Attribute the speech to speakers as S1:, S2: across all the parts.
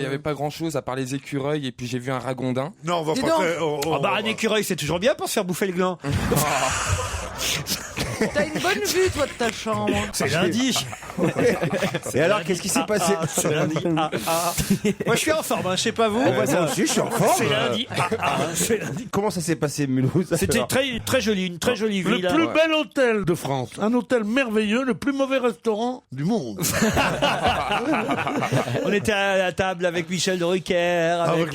S1: Il n'y avait pas grand-chose à part les écureuils et puis j'ai vu un ragondin.
S2: Non, on va
S3: Dis
S2: pas
S3: donc.
S2: faire...
S4: Un écureuil, c'est toujours bien pour se faire bouffer le gland.
S3: T'as une bonne vue, toi, de ta chambre.
S4: C'est lundi.
S5: Et alors, qu'est-ce qui s'est passé?
S4: C'est lundi. Moi, je suis en forme, je sais pas vous.
S5: Moi aussi, je suis en forme.
S4: C'est lundi. C'est lundi.
S5: Comment ça s'est passé, Mulhouse?
S4: C'était très, très joli, une très jolie
S2: Le
S4: ville.
S2: plus bel hôtel de France, un hôtel merveilleux, le plus mauvais restaurant du monde.
S4: On était à la table avec Michel Drucker, avec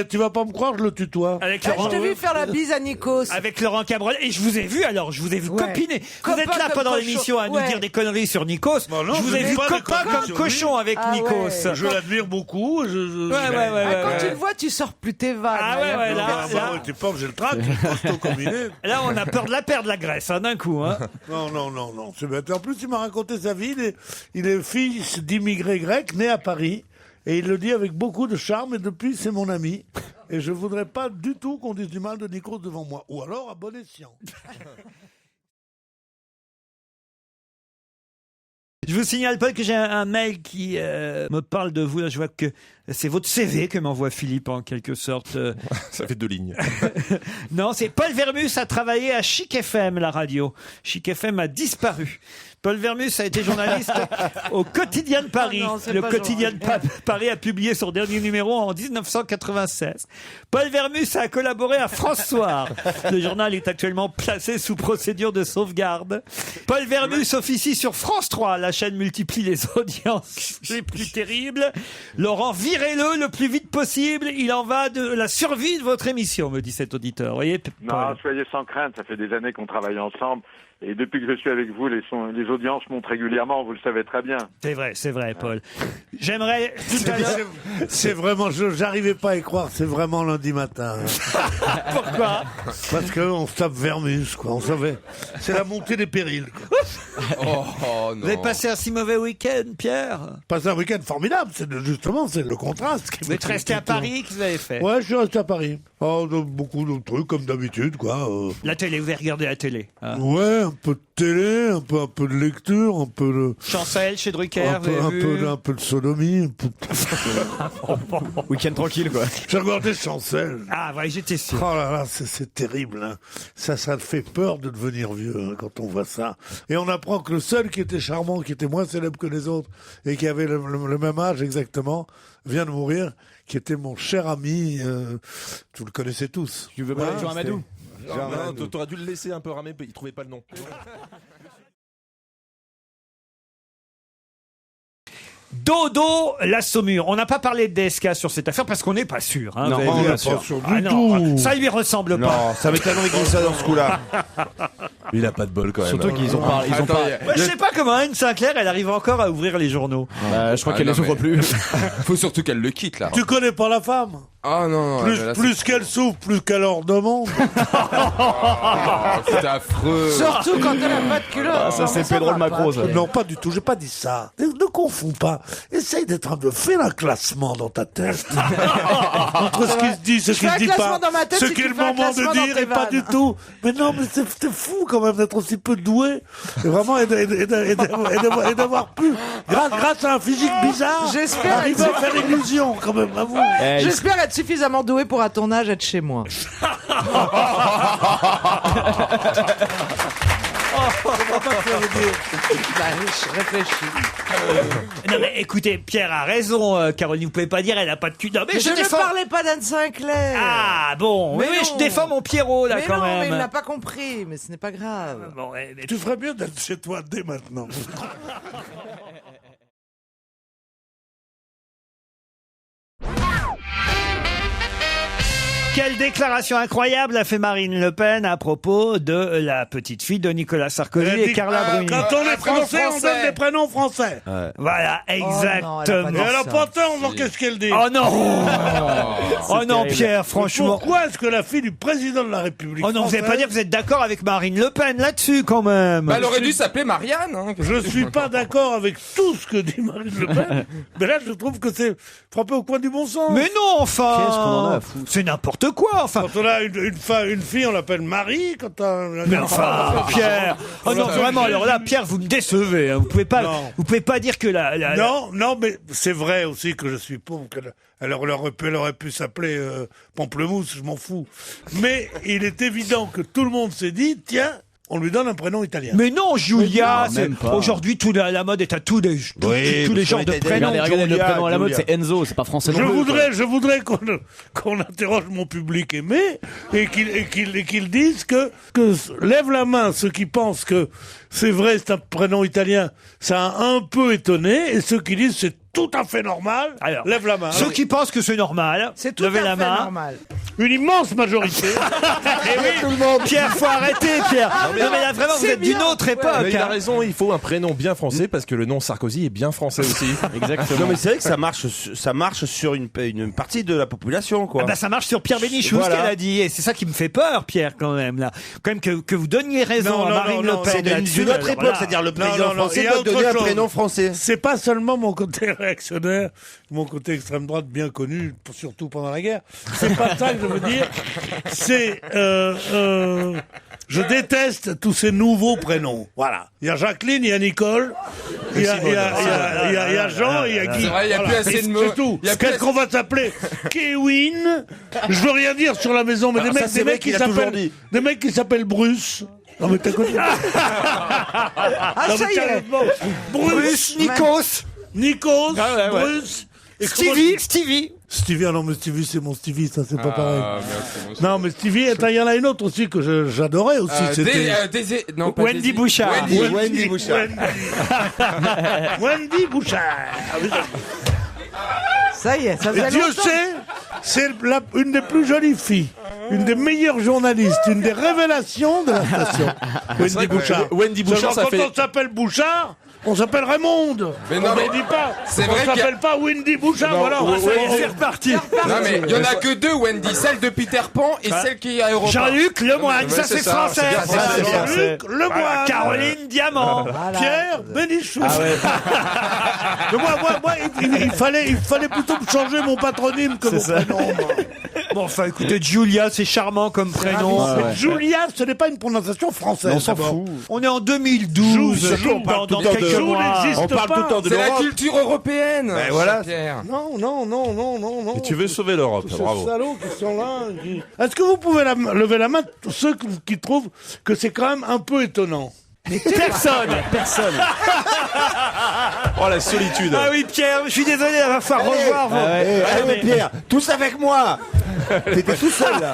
S2: tu vas pas me croire, je le tutoie.
S4: avec
S3: Je
S4: Laurent,
S3: t'ai vu faire la bise à Nikos.
S4: avec Laurent Cabrol. Et je vous ai vu alors, je vous ai vu
S3: Ouais.
S4: copiner. Vous
S3: Copain
S4: êtes là
S3: comme
S4: pendant
S3: cochon.
S4: l'émission à nous
S3: Ouais.
S4: dire des conneries sur Nikos.
S2: Bah non,
S4: je vous
S2: je
S4: ai
S2: dis
S4: vu
S2: pas des
S4: copain
S2: conneries
S4: comme
S2: sur
S4: cochon
S2: lui.
S4: avec
S3: Ah
S4: Nikos.
S3: ouais.
S2: Je l'admire beaucoup.
S4: Ouais.
S3: Quand tu le vois, tu sors plus tes vannes.
S4: Ah ouais, là,
S2: T'es pas, j'ai le trac, j'ai costaud combiné.
S4: Là, on a peur de la perdre la Grèce, d'un coup. Hein.
S2: Non, c'est bête. En plus, il m'a raconté sa vie. Il est fils d'immigrés grecs, né à Paris. Et il le dit avec beaucoup de charme. Et depuis, c'est mon ami. Et je voudrais pas du tout qu'on dise du mal de Nikos devant moi. Ou alors, à bon escient.
S4: Je vous signale, Paul, que j'ai un mail qui me parle de vous. Là, je vois que c'est votre CV que m'envoie Philippe, en quelque sorte.
S6: Ça fait 2 lignes.
S4: Non, c'est Paul Vermus a travaillé à Chic FM, la radio. Chic FM a disparu. Paul Vermus a été journaliste au Quotidien de Paris.
S3: Oh non, c'est
S4: Le
S3: pas
S4: Quotidien de Paris a publié son dernier numéro en 1996. Paul Vermus a collaboré à France Soir. Le journal est actuellement placé sous procédure de sauvegarde. Paul Vermus officie sur France 3. La chaîne multiplie les audiences les plus terribles. Laurent, virez-le le plus vite possible. Il en va de la survie de votre émission, me dit cet auditeur. Vous voyez, Paul.
S7: Non, soyez sans crainte, ça fait des années qu'on travaille ensemble. Et depuis que je suis avec vous, les audiences montent régulièrement, vous le savez très bien.
S4: C'est vrai, Paul. J'aimerais tout à l'heure...
S2: C'est vraiment, j'arrivais pas à y croire, c'est vraiment lundi matin.
S4: Pourquoi?
S2: Parce qu'on se tape Vermus, quoi. On savait. C'est la montée des périls, quoi.
S1: Oh non.
S4: Vous avez passé un si mauvais week-end, Pierre?
S2: Passé un week-end formidable, c'est le contraste.
S4: Vous êtes resté à Paris, qu'est-ce que vous avez fait?
S2: Ouais, je suis resté à Paris. Oh, beaucoup de trucs, comme d'habitude, quoi.
S4: La télé, vous avez regardé la télé, hein?
S2: Ouais, un peu de télé, un peu de lecture, un peu de...
S4: Chancel chez Drucker, vous avez vu?
S2: un peu de sodomie.
S5: Week-end tranquille, quoi.
S2: J'ai regardé Chancel.
S4: Ah, ouais, j'étais sûr.
S2: Oh là là, c'est terrible. Hein. Ça fait peur de devenir vieux hein, quand on voit ça. Et on apprend que le seul qui était charmant, qui était moins célèbre que les autres, et qui avait le même âge exactement, vient de mourir, qui était mon cher ami. Vous le connaissez tous.
S5: Tu veux parler de Jean Amadou?
S6: Non, t'aurais dû le laisser un peu ramer, il trouvait pas le nom.
S4: Dodo la Saumure. On n'a pas parlé de DSK sur cette affaire parce qu'on n'est pas sûr. Hein,
S5: Non,
S4: vous avez
S5: on
S4: vu.
S5: n'est
S2: pas
S5: sûr.
S2: sûr
S4: Ah
S2: du
S4: non,
S2: tout.
S4: ça lui ressemble pas.
S5: Non, ça m'étonnerait qu'il ça dans ce coup-là.
S6: Il a pas de bol quand même.
S5: Surtout qu'ils ont pas. Ils ont
S1: Attends,
S5: pas.
S4: Moi, je sais pas comment Anne Sinclair, elle arrive encore à ouvrir les journaux.
S5: Je crois
S1: Ah,
S5: qu'elle
S1: non,
S5: les ouvre
S1: mais-
S5: plus.
S1: Faut surtout qu'elle le quitte là.
S2: Tu connais pas la femme?
S1: Ah non, mais là,
S2: Plus qu'elle souffre, plus qu'elle leur demande.
S1: c'est affreux.
S3: Surtout quand elle a pas de culotte.
S5: Ah, ça, c'est Pedro
S3: va
S5: le Macro,
S3: pas,
S5: ça.
S3: Pierre.
S2: Non, pas du tout. J'ai pas dit ça. Ne confonds pas. Essaye d'être un peu. Fais un classement dans ta tête. Entre ce qui se dit, ce
S3: Je
S2: qui
S3: fais
S2: se
S3: un
S2: dit
S3: classement
S2: pas.
S3: dans ma tête
S2: Ce
S3: si
S2: qui est
S3: tu
S2: le
S3: fais un
S2: moment de
S3: classement dans
S2: dire
S3: tes
S2: et pas
S3: vannes.
S2: du tout. Mais non, mais c'est fou quand même d'être aussi peu doué. Et vraiment, et d'avoir pu, grâce à un physique bizarre,
S3: J'espère
S2: arriver à faire illusion quand même, à vous.
S3: J'espère être suffisamment doué pour à ton âge être chez moi. Bah, je réfléchis.
S4: Non mais écoutez, Pierre a raison, Caroline, vous pouvez pas dire elle a pas de cul. Non mais,
S3: Mais
S4: je
S3: je ne
S4: défends.
S3: parlais pas d'Anne Sinclair.
S4: Ah bon,
S3: Mais
S4: oui,
S3: non.
S4: je défends mon Pierrot là
S3: mais
S4: quand
S3: non, mais il
S4: même.
S3: n'a pas compris. Mais ce n'est pas grave.
S4: Bon, mais
S2: Tu ferais mieux d'être chez toi dès maintenant.
S4: quelle déclaration incroyable a fait Marine Le Pen à propos de la petite fille de Nicolas Sarkozy
S2: Elle
S4: et
S2: dit,
S4: Carla Bruni.
S2: Quand on est français, on donne des prénoms français.
S4: Voilà,
S3: non, elle a pas
S4: exactement.
S3: dit
S2: Et elle a
S3: ça.
S2: pas tort, alors qu'est-ce qu'elle dit?
S4: Oh non Oh non,
S5: terrible.
S4: Pierre, franchement.
S2: Pourquoi est-ce que la fille du président de la République
S4: Oh non, vous n'allez pas
S2: française-
S4: dire que vous êtes d'accord avec Marine Le Pen là-dessus quand même.
S1: Bah, elle aurait dû s'appeler Marianne. Hein.
S2: Je suis pas d'accord avec tout ce que dit Marine Le Pen, mais là je trouve que c'est frappé au coin du bon sens.
S4: Mais non, enfin
S5: Qu'est-ce qu'on en a à foutre?
S4: C'est n'importe n'importe quoi, enfin.
S2: Quand on a une fille, on l'appelle Marie. Quand
S4: Mais enfin, Pierre. Oh non, vraiment, alors là, Pierre, vous me décevez. Hein. Vous pouvez pas dire que
S2: Non, mais c'est vrai aussi que je suis pauvre. Elle aurait pu s'appeler Pamplemousse, je m'en fous. Mais il est évident que tout le monde s'est dit, tiens, on lui donne un prénom italien.
S4: Mais non, Julia,
S5: Mais non, même pas.
S4: aujourd'hui, la mode est à tous les genres de prénoms.
S5: Regardez, le prénom à la mode, c'est Enzo, c'est pas français non plus.
S2: Je voudrais qu'on interroge mon public aimé et qu'ils disent que lève la main ceux qui pensent que c'est vrai, c'est un prénom italien. Ça a un peu étonné, et ceux qui disent c'est tout à fait normal,
S4: Alors,
S2: lève la main.
S4: Ceux qui pensent que c'est normal,
S3: C'est tout
S4: levez
S3: à
S4: la
S3: fait
S4: main.
S3: normal.
S2: Une immense majorité.
S4: Et oui, tout le monde. Pierre, faut arrêter, Pierre. Non, mais là, vraiment, vous
S3: C'est
S4: êtes d'une
S3: bien.
S4: autre époque.
S6: Mais il a
S4: hein.
S6: raison, il faut un prénom bien français parce que le nom Sarkozy est bien français aussi.
S5: Exactement.
S8: Non mais c'est vrai que ça marche sur une partie de la population quoi.
S4: Ah bah, ça marche sur Pierre Bénichou,
S8: Voilà.
S4: ce qu'elle a dit. Et c'est ça qui me fait peur, Pierre, quand même, là. Quand même que vous donniez raison
S2: Non,
S4: à
S2: non,
S4: Marine
S2: non,
S4: Le Pen.
S8: C'est
S4: là-dessus,
S8: d'une autre
S4: alors
S8: époque,
S4: là.
S8: c'est-à-dire le
S2: Non,
S8: président
S2: non,
S8: français
S2: il y a
S8: doit
S2: autre
S8: donner un
S2: chose.
S8: prénom français.
S2: C'est pas seulement mon côté réactionnaire, mon côté extrême droite bien connu, surtout pendant la guerre. C'est pas ça que je veux dire. C'est je déteste tous ces nouveaux prénoms. Voilà. Il y a Jacqueline, il y a Nicole, il y a Jean, il y a Guy.
S1: C'est vrai, il y a plus assez de mots.
S2: C'est tout.
S1: Il y a plus
S2: Qu'est-ce
S1: assez-
S2: qu'on va s'appeler? Kewin. Je veux rien dire sur la maison, mais
S8: Alors ça, c'est
S2: des
S8: vrai
S2: mecs qui
S8: qu'il a toujours
S2: s'appellent,
S8: dit.
S2: des mecs qui s'appellent Bruce. Non mais t'as connu.
S3: Ah,
S2: Non,
S3: ça
S2: mais
S3: y est.
S2: sérieusement.
S4: Bruce, Nikos,
S2: Nikos,
S4: Ah ouais, ouais.
S2: Bruce. Et comment-
S4: Stevie.
S2: Stevie, ah non, mais Stevie, c'est mon Stevie, ça, c'est pas pareil.
S1: Ah, merde, c'est bon.
S2: Non, mais Stevie, attends, il y en a une autre aussi que j'adorais aussi. C'était
S1: Non, pas
S4: Wendy
S1: Daisy.
S4: Bouchard.
S8: Wendy Bouchard.
S2: Wendy Bouchard.
S3: Ça y est, ça
S2: Et
S3: faisait
S2: Dieu
S3: longtemps.
S2: sait, c'est une des plus jolies filles, une des meilleures journalistes, une des révélations de la station. Wendy
S6: vrai que
S2: Bouchard.
S6: Wendy Bouchard,
S2: Seulement,
S6: ça
S2: quand
S6: fait-
S2: on s'appelle Bouchard, on s'appelle Raymond.
S1: Mais non,
S2: on
S1: mais
S2: ne dit pas.
S1: c'est
S2: on
S1: vrai qu'il y a-
S2: s'appelle pas Wendy Bouchard. Voilà.
S4: C'est reparti.
S1: Non, mais il y en a que deux, Wendy. Celle de Peter Pan et celle qui est à Europa.
S4: Jean-Luc Lemoyne,
S1: Ouais,
S4: ça
S1: c'est
S4: c'est
S1: ça,
S4: français.
S1: c'est bien, c'est ça, c'est bien.
S2: Jean-Luc Lemoyne.
S4: Caroline Diamant.
S2: Pierre Bénichou. Mais moi, il fallait plutôt me changer mon patronyme que mon prénom. moi.
S4: Bon, enfin, écoutez, Julia, c'est charmant comme prénom.
S2: Julia, ce n'est pas une prononciation française.
S5: On s'en
S2: d'abord.
S5: fout.
S4: On est en 2012.
S2: Joue, on parle
S4: dans
S2: tout le temps
S4: quelques
S2: de- Joue
S4: mois.
S2: n'existe
S8: On parle
S2: pas.
S8: tout le temps de
S1: C'est la
S8: l'Europe.
S1: culture européenne.
S8: Ben voilà.
S1: Pierre.
S2: Non.
S6: Et tu veux sauver l'Europe,
S2: Tous ces
S6: bravo.
S2: salauds qui sont là. Est-ce que vous pouvez lever la main, ceux qui trouvent que c'est quand même un peu étonnant?
S4: Personne.
S6: Oh la solitude.
S4: Ah oui, Pierre, je suis désolé, il va falloir revoir vos...
S8: Allez Pierre, tous avec moi. T'étais tout seul là.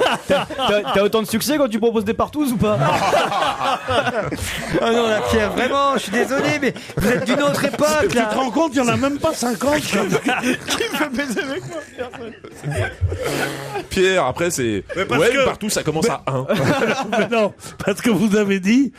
S5: T'as autant de succès quand tu proposes des partous ou pas?
S4: Ah non, là, Pierre, vraiment, je suis désolé, mais vous êtes d'une autre époque,
S2: Tu te
S4: là.
S2: rends compte, il n'y en a même pas 50.
S6: Pierre, après c'est.
S2: parce
S6: Ouais,
S2: que-
S6: partout ça commence à 1.
S2: Mais non, parce que vous avez dit,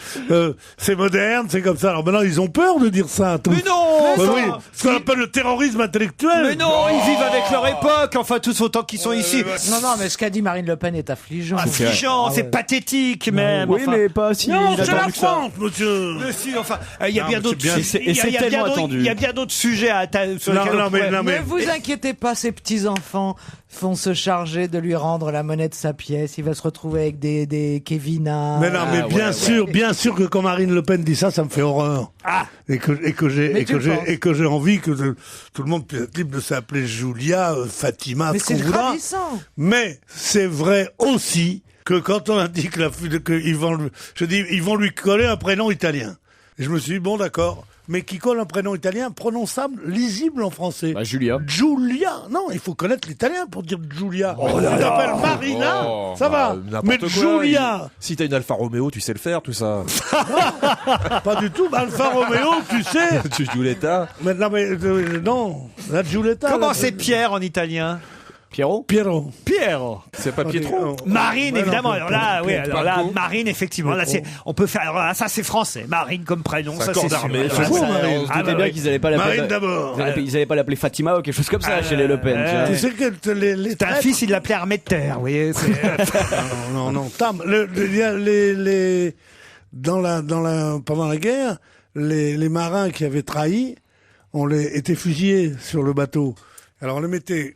S2: c'est moderne, c'est comme ça. Alors maintenant, ils ont peur de dire ça. Tous.
S4: Mais non,
S2: Bah
S4: enfin,
S2: oui, ce qu'on appelle le terrorisme intellectuel.
S4: mais non, ils vivent avec leur époque, enfin, tous autant qu'ils sont ici.
S3: Non, mais ce qu'a dit Marine Le Pen est affligeant.
S4: Affligeant, c'est pathétique, même.
S5: Oui,
S4: enfin.
S5: mais pas si.
S2: Non,
S5: il a
S2: c'est la
S5: attendu que ça.
S2: France, monsieur.
S4: Mais si, enfin, il y a
S2: Non,
S4: bien
S2: mais
S4: d'autres
S2: c'est bien.
S4: sujets.
S5: Et c'est tellement attendu.
S4: Il y a bien d'autres sujets sur
S2: Non,
S4: lesquels
S2: non,
S4: on
S2: mais-
S4: pourrait-
S2: non,
S3: Ne vous inquiétez pas, ces petits-enfants vont se charger de lui rendre la monnaie de sa pièce. Il va se retrouver avec des Kevina.
S2: Mais non, mais bien sûr que quand Marine Le Pen dit ça, ça me fait horreur. Et que j'ai envie que tout le monde puisse être libre de s'appeler Julia, Fatima,
S3: Mais
S2: ce qu'on
S3: c'est
S2: voudra.
S3: ravissant.
S2: Mais c'est vrai aussi que quand on indique ils vont lui coller un prénom italien. Et je me suis dit, bon, d'accord. Mais qui colle un prénom italien prononçable, lisible en français.
S5: Bah, Julia.
S2: Giulia. Non, il faut connaître l'italien pour dire Giulia. On t'appelle Marina, ça va.
S6: N'importe
S2: Mais
S6: quoi,
S2: Giulia,
S6: Si t'as une Alfa Romeo, tu sais le faire, tout ça.
S2: pas du tout. Alfa Romeo, tu sais.
S6: Tu Giulietta.
S2: Mais non, la Giulietta.
S4: Comment
S2: là,
S4: c'est Pierre en italien?
S5: Pierrot?
S2: Piero.
S4: Pierre.
S6: C'est pas Pietro.
S4: Marine,
S2: Ouais,
S4: évidemment.
S2: non,
S4: Alors là, oui, alors là,
S1: Paco.
S4: Marine, effectivement. Là, on peut faire. Alors là, ça, c'est français. Marine comme prénom,
S6: C'est un
S4: ça,
S6: corps
S4: c'est
S6: d'armée,
S4: sûr.
S6: c'est
S4: Alors,
S2: beau,
S4: ça,
S2: Marine.
S5: On se
S4: ah,
S5: doutait
S4: bah
S5: bien
S4: oui.
S5: qu'ils allaient pas l'appeler.
S2: Marine d'abord.
S5: Ils allaient pas l'appeler Fatima ou quelque chose comme ça chez les Le Pen. tu vois.
S2: Tu sais que les
S4: C'est un
S2: traîtres-
S4: fils, il l'appelait Armée de Terre, vous voyez.
S2: Non. Il y a pendant la guerre, les marins qui avaient trahi, étaient fusillés sur le bateau. Alors on les mettait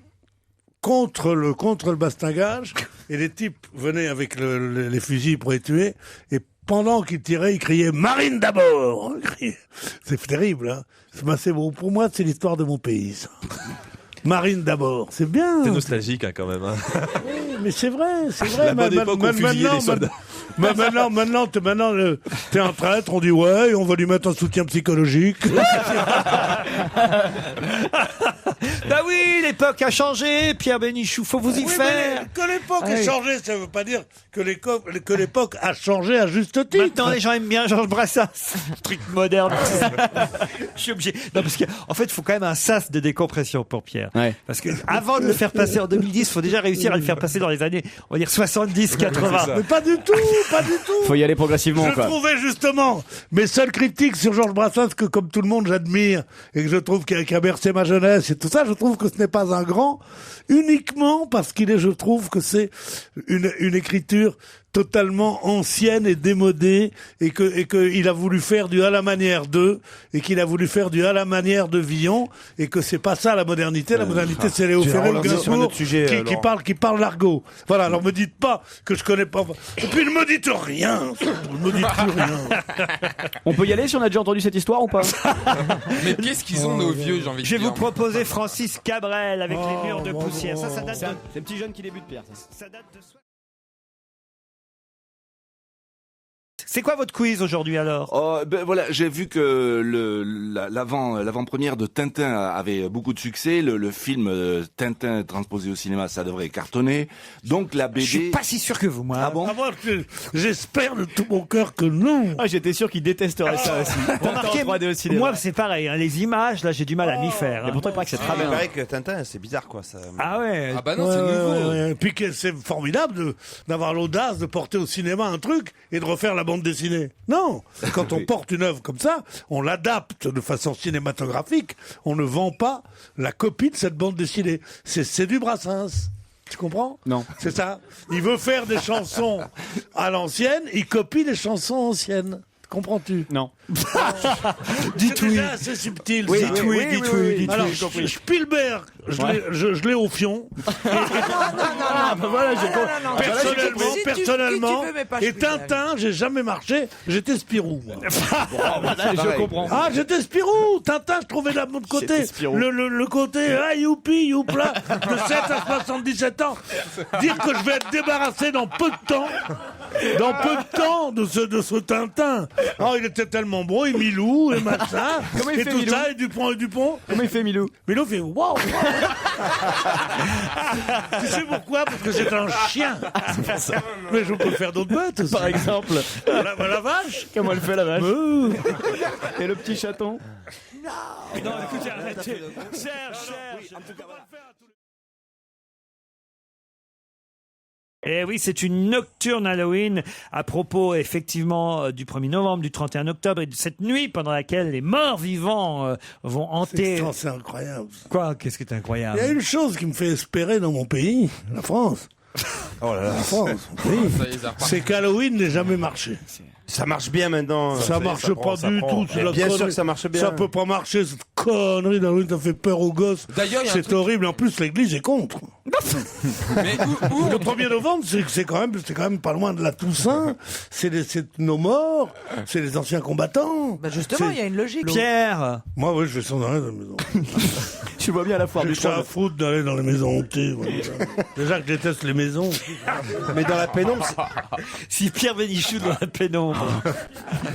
S2: contre le bastingage et les types venaient avec les fusils pour les tuer, et pendant qu'ils tiraient, ils criaient « Marine d'abord !» C'est terrible, hein. C'est bon. Pour moi, c'est l'histoire de mon pays, ça. Marine d'abord, c'est bien.
S6: C'est nostalgique, hein, quand même. Hein.
S2: Oui, mais c'est vrai.
S6: La bonne époque où on fusillait les soldats.
S2: Maintenant, t'es un traître, on dit ouais, on va lui mettre un soutien psychologique.
S4: Bah oui, l'époque a changé, Pierre Bénichou, faut vous y faire.
S2: Mais que l'époque ait changé, ça veut pas dire que l'époque a changé à juste titre.
S4: Maintenant, les gens aiment bien Georges Brassens. Truc moderne. Je suis obligé. Non, parce qu'en fait, il faut quand même un sas de décompression pour Pierre.
S5: Ouais.
S4: Parce que avant de le faire passer en 2010, il faut déjà réussir à le faire passer dans les années, on va dire 70, 80.
S2: Mais pas du tout.
S5: Faut y aller progressivement,
S2: Je
S5: quoi.
S2: trouvais justement mes seules critiques sur Georges Brassens, que comme tout le monde j'admire et que je trouve qu'il a bercé ma jeunesse et tout ça, je trouve que ce n'est pas un grand uniquement parce je trouve que c'est une écriture totalement ancienne et démodée et que il a voulu faire du à la manière d'eux et qu'il a voulu faire du à la manière de Villon et que c'est pas ça la modernité. La modernité, c'est Léo Ferré ou Gainsbourg qui parle l'argot. Voilà, alors me dites pas que je connais pas. Et puis ne me dites rien. Ne me dites plus rien.
S5: On peut y aller si on a déjà entendu cette histoire ou pas?
S1: Mais qu'est-ce qu'ils ont, nos vieux, j'ai envie de
S4: Je vais
S1: dire.
S4: vous proposer Francis Cabrel avec les murs de poussière. Ça date de...
S5: C'est un petit jeune qui débute, Pierre.
S4: Ça date de... C'est quoi votre quiz aujourd'hui alors?
S9: Oh, ben voilà, j'ai vu que l'avant-première de Tintin avait beaucoup de succès. Le film Tintin transposé au cinéma, ça devrait cartonner. Donc la BD.
S4: Je suis pas si sûr que vous, moi.
S9: Ah bon?
S2: Moi, j'espère de tout mon cœur que non.
S5: Ah, j'étais sûr qu'il détesterait ça aussi.
S4: Remarquez,
S5: 3D au cinéma.
S4: moi c'est pareil, hein, les images, là j'ai du mal à m'y faire.
S5: Et
S4: Hein.
S5: pourtant, il paraît que c'est très
S8: Il
S5: bien.
S8: paraît que Tintin, c'est bizarre, quoi. Ça...
S4: Ah ouais.
S1: Ah bah non, c'est nouveau.
S2: Ouais. Puis que c'est formidable d'avoir l'audace de porter au cinéma un truc et de refaire la bande dessinée. Non, quand on porte une œuvre comme ça, on l'adapte de façon cinématographique. On ne vend pas la copie de cette bande dessinée. C'est du Brassens. Tu comprends?
S5: Non.
S2: C'est ça. Il veut faire des chansons à l'ancienne, il copie des chansons anciennes. Comprends-tu?
S5: Non.
S2: Dites oui. C'est assez subtil.
S5: Oui,
S2: ça.
S5: dites oui, dites oui, dites
S2: Alors,
S5: oui, j'ai compris.
S2: Spielberg, je l'ai au fion.
S5: Ah, bah voilà, j'ai compris.
S2: Personnellement, et Tintin, j'ai jamais marché, j'étais Spirou. moi.
S5: Je comprends.
S2: Ah, j'étais Spirou. Tintin, je trouvais de l'autre côté.
S5: J'étais Spirou.
S2: Le côté, ah, youpi, youpla, de 7 à 77 ans. Dire que je vais être débarrassé dans peu de temps. Dans peu de temps de ce Tintin. Oh, il était tellement bon, et Milou, et machin.
S5: Comment il
S2: et
S5: fait,
S2: tout
S5: Milou
S2: ça, et Dupont.
S5: Comment il fait, Milou?
S2: Milou fait waouh. Tu sais pourquoi? Parce que c'est un chien. Mais je peux faire d'autres bêtes aussi.
S5: Par exemple.
S2: La vache.
S5: Comment elle fait, la vache? Et le petit chaton?
S4: Non, écoutez, arrêtez. Serge. Eh oui, c'est une nocturne Halloween à propos effectivement du 1er novembre, du 31 octobre et de cette nuit pendant laquelle les morts vivants vont hanter.
S2: C'est incroyable.
S4: Quoi? Qu'est-ce qui est
S2: Il
S4: incroyable?
S2: y a une chose qui me fait espérer dans mon pays, la France.
S8: Oh là là.
S2: La France, mon pays.
S1: Ça y est, ça repart.
S2: C'est qu'Halloween n'est jamais marché.
S8: Ça marche bien maintenant.
S2: Ça marche pas du tout. c'est la
S8: Bien sûr
S2: connerie.
S8: que ça marche bien.
S2: Ça peut pas marcher, cette connerie d'Halloween, ça fait peur aux gosses.
S1: D'ailleurs, il y a un
S2: c'est
S1: truc-
S2: horrible. En plus, l'église est contre.
S1: Mais où
S2: Le 1er novembre, c'est quand même pas loin de la Toussaint. C'est nos morts. C'est les anciens combattants.
S3: Bah justement, il y a une logique.
S4: Pierre,
S2: Moi, oui, je vais sans arrêt dans la maison.
S5: Tu vois bien à la foire du
S2: J'ai ça à foutre d'aller dans les maisons hantées. moi, déjà. Déjà que je déteste les maisons.
S8: Mais dans la pénombre,
S4: si Pierre Bénichou dans la pénombre,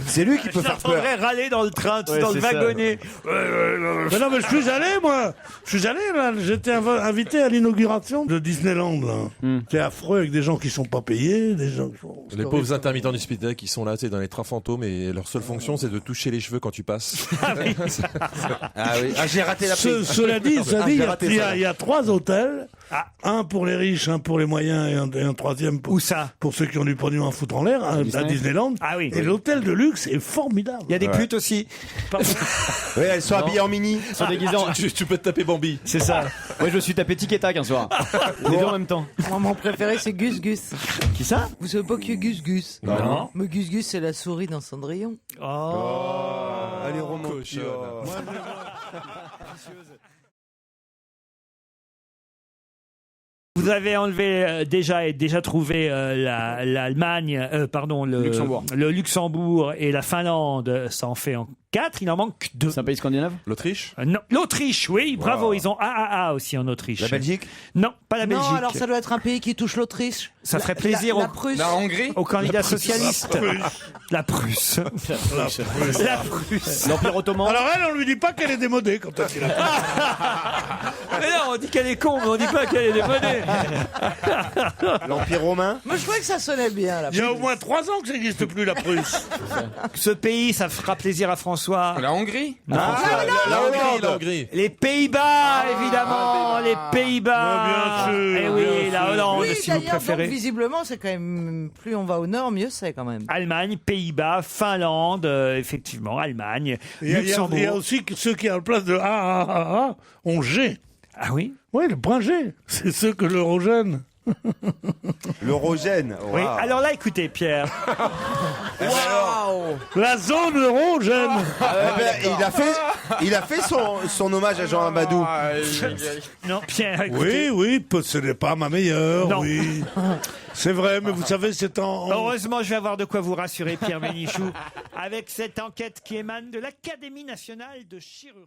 S8: c'est lui qui peut
S4: je
S8: faire peur.
S4: l'entendrais râler dans le train,
S5: Ouais,
S4: dans le
S5: c'est ça.
S4: wagonnet.
S2: Mais non, mais je suis allé, moi. Je suis allé, là. J'étais invité à l'inauguration de Disneyland, là. C'est affreux avec des gens qui sont pas payés, des gens qui sont...
S6: Les pauvres intermittents du spectacle qui sont là, tu sais, dans les trains fantômes et leur seule fonction c'est de toucher les cheveux quand tu passes.
S8: Ah oui. Ah, j'ai raté la
S2: Cela dit, il y a 3 hôtels.
S4: Ah.
S2: Un pour les riches, un pour les moyens et un troisième
S4: Où ça?
S2: pour ceux qui ont du pognon à foutre en l'air, à Disneyland.
S4: Ah oui.
S2: Et l'hôtel de luxe est formidable.
S4: Il y a des putes aussi.
S8: Oui, elles sont habillées en mini.
S5: Ils sont déguisés en...
S6: tu peux te taper Bambi.
S5: C'est ça. Moi, je me suis tapé Tic et Tac un soir. Les deux en même temps.
S3: Moi, mon préféré, c'est Gus Gus.
S5: Qui ça?
S3: Vous savez pas qui est Gus Gus?
S4: Non.
S3: Mais Gus Gus, c'est la souris dans Cendrillon.
S4: Oh.
S8: Elle est romantique.
S6: Cochonne.
S4: Vous avez enlevé déjà trouvé l'Allemagne, le Luxembourg et la Finlande. Ça en fait en 4. Il en manque 2.
S5: C'est un pays scandinave?
S6: L'Autriche?
S4: Non, l'Autriche, oui, bravo. Ils ont AAA aussi en Autriche.
S8: La Belgique?
S4: Non, pas la Belgique.
S3: Non, alors ça doit être un pays qui touche l'Autriche.
S4: Ça ferait plaisir
S3: la Prusse.
S1: La Hongrie?
S4: aux candidats socialistes. La Prusse. La Prusse.
S5: L'Empire ottoman?
S2: Alors elle, on lui dit pas qu'elle est démodée quand elle dit la
S4: Mais non, on dit qu'elle est con, mais on dit pas qu'elle est démodée.
S8: L'Empire romain?
S3: Moi, je trouvais que ça sonnait bien. La
S2: Il y a
S3: Prusse.
S2: au moins 3 ans que ça n'existe plus, la Prusse.
S4: Ce pays, ça fera plaisir à François.
S1: La Hongrie?
S6: La Hongrie.
S4: Les Pays-Bas, évidemment, les Pays-Bas.
S2: Mais bien sûr,
S4: Et oui,
S2: bien
S4: la
S2: sûr.
S4: Hollande,
S3: Oui,
S4: si vous
S3: d'ailleurs, donc,
S4: préférez.
S3: visiblement, c'est quand même plus on va au nord, mieux c'est quand même.
S4: Allemagne, Pays-Bas, Finlande, effectivement, Allemagne,
S2: Il y a
S4: Luxembourg.
S2: aussi que ceux qui, à la place de A, ont G.
S4: Ah oui?
S2: Oui, le point G. C'est ceux que l'eurogène.
S8: L'eurogène.
S4: Oui.
S8: Waouh.
S4: Alors là, écoutez, Pierre.
S2: La zone eurogène.
S8: Eh ben, il a fait son hommage à Jean Amadou.
S4: Non, Pierre, écoutez.
S2: Oui, ce n'est pas ma meilleure,
S4: Non.
S2: oui. C'est vrai, mais vous savez, c'est en...
S4: Heureusement, je vais avoir de quoi vous rassurer, Pierre Bénichou, avec cette enquête qui émane de l'Académie nationale de chirurgie.